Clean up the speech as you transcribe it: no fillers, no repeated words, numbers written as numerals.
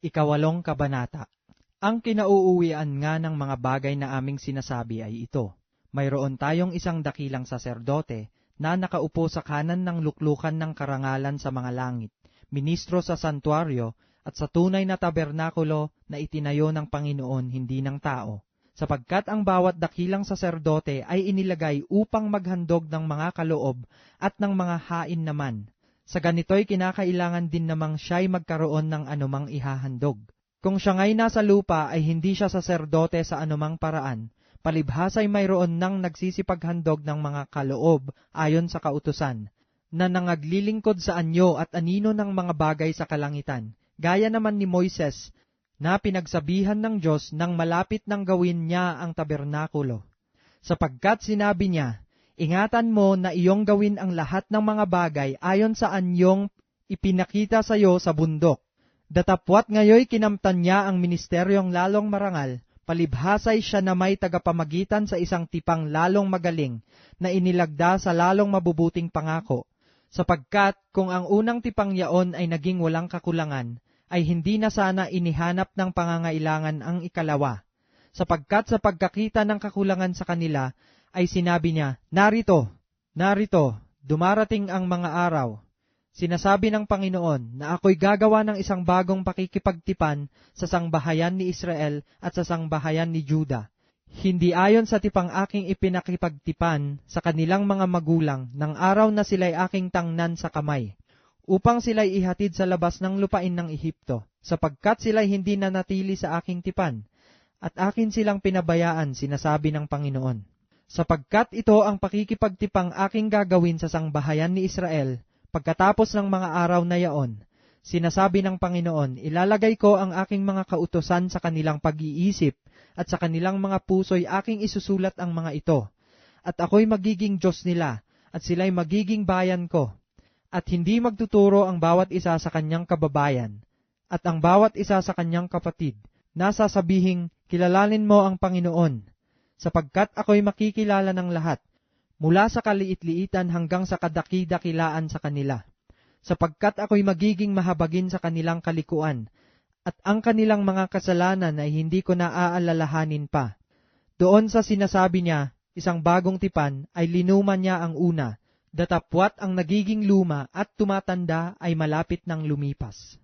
Ikawalong kabanata. Ang kinauuwian nga ng mga bagay na aming sinasabi ay ito. Mayroon tayong isang dakilang saserdote na nakaupo sa kanan ng luklukan ng karangalan sa mga langit, ministro sa santuaryo at sa tunay na tabernakulo na itinayo ng Panginoon, hindi ng tao. Sapagkat ang bawat dakilang saserdote ay inilagay upang maghandog ng mga kaloob at ng mga hain naman. Sa ganito'y kinakailangan din namang siya'y magkaroon ng anumang ihahandog. Kung siya nga'y nasa lupa ay hindi siya saserdote sa anumang paraan, palibhasa'y mayroon nang nagsisipaghandog ng mga kaloob ayon sa kautusan, na nangaglilingkod sa anyo at anino ng mga bagay sa kalangitan, gaya naman ni Moises, na pinagsabihan ng Diyos nang malapit nang gawin niya ang tabernakulo. Sapagkat sinabi niya, ingatan mo na iyong gawin ang lahat ng mga bagay ayon sa anyong ipinakita sa iyo sa bundok. Datapwat ngayoy kinamtan niya ang ministeryong lalong marangal, palibhasay siya na may tagapamagitan sa isang tipang lalong magaling na inilagda sa lalong mabubuting pangako. Sapagkat kung ang unang tipang yaon ay naging walang kakulangan, ay hindi na sana inihanap ng pangangailangan ang ikalawa. Sapagkat sa pagkakita ng kakulangan sa kanila, ay sinabi niya, narito, dumarating ang mga araw. Sinasabi ng Panginoon na ako'y gagawa ng isang bagong pakikipagtipan sa sangbahayan ni Israel at sa sangbahayan ni Juda. Hindi ayon sa tipang aking ipinakipagtipan sa kanilang mga magulang ng araw na sila'y aking tangnan sa kamay, upang sila'y ihatid sa labas ng lupain ng Ehipto, sapagkat sila'y hindi nanatili sa aking tipan, at akin silang pinabayaan, sinasabi ng Panginoon. Sapagkat ito ang pakikipagtipang aking gagawin sa sangbahayan ni Israel, pagkatapos ng mga araw na yaon, sinasabi ng Panginoon, ilalagay ko ang aking mga kautusan sa kanilang pag-iisip, at sa kanilang mga puso'y aking isusulat ang mga ito. At ako'y magiging Diyos nila, at sila'y magiging bayan ko. At hindi magtuturo ang bawat isa sa kanyang kababayan, at ang bawat isa sa kanyang kapatid, na sasabihing, kilalanin mo ang Panginoon, sapagkat ako'y makikilala ng lahat, mula sa kaliit-liitan hanggang sa kadaki-dakilaan sa kanila, sapagkat ako'y magiging mahabagin sa kanilang kalikuan, at ang kanilang mga kasalanan ay hindi ko naaalalahanin pa. Doon sa sinasabi niya, isang bagong tipan, ay linuman niya ang una, datapwat ang nagiging luma at tumatanda ay malapit ng lumipas.